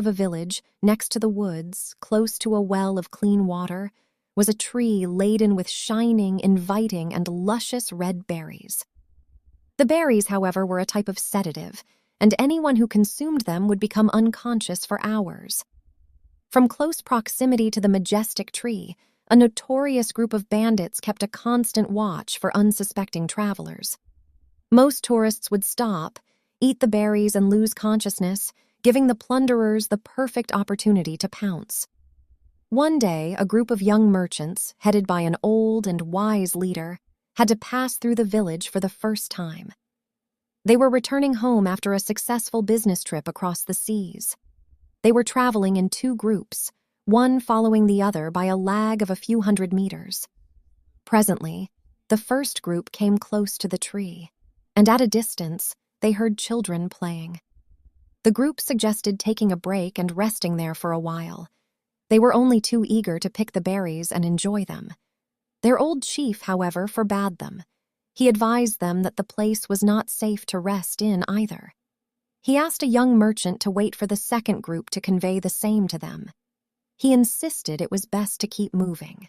of a village, next to the woods, close to a well of clean water, was a tree laden with shining, inviting, and luscious red berries. The berries, however, were a type of sedative, and anyone who consumed them would become unconscious for hours. From close proximity to the majestic tree, a notorious group of bandits kept a constant watch for unsuspecting travelers. Most tourists would stop, eat the berries, and lose consciousness, giving the plunderers the perfect opportunity to pounce. One day, a group of young merchants, headed by an old and wise leader, had to pass through the village for the first time. They were returning home after a successful business trip across the seas. They were traveling in two groups, one following the other by a lag of a few hundred meters. Presently, the first group came close to the tree, and at a distance, they heard children playing. The group suggested taking a break and resting there for a while. They were only too eager to pick the berries and enjoy them. Their old chief, however, forbade them. He advised them that the place was not safe to rest in either. He asked a young merchant to wait for the second group to convey the same to them. He insisted it was best to keep moving.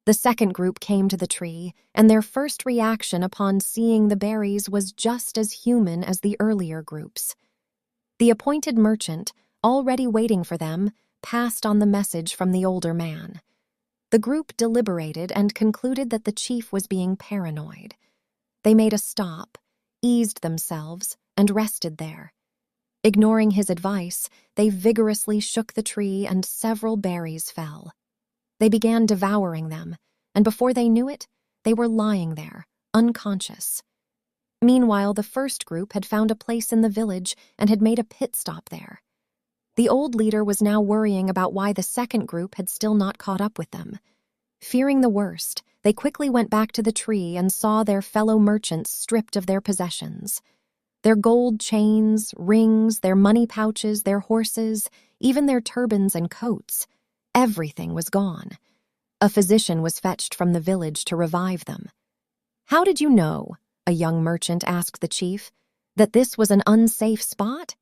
The second group came to the tree, and their first reaction upon seeing the berries was just as human as the earlier groups. The appointed merchant, already waiting for them, passed on the message from the older man. The group deliberated and concluded that the chief was being paranoid. They made a stop, eased themselves, and rested there. Ignoring his advice, they vigorously shook the tree and several berries fell. They began devouring them, and before they knew it, they were lying there, unconscious. Meanwhile, the first group had found a place in the village and had made a pit stop there. The old leader was now worrying about why the second group had still not caught up with them. Fearing the worst, they quickly went back to the tree and saw their fellow merchants stripped of their possessions. Their gold chains, rings, their money pouches, their horses, even their turbans and coats. Everything was gone. A physician was fetched from the village to revive them. "How did you know," a young merchant asked the chief, "that this was an unsafe spot?"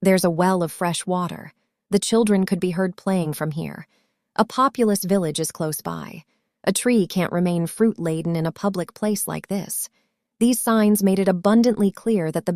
"There's a well of fresh water. The children could be heard playing from here. A populous village is close by. A tree can't remain fruit-laden in a public place like this." These signs made it abundantly clear that the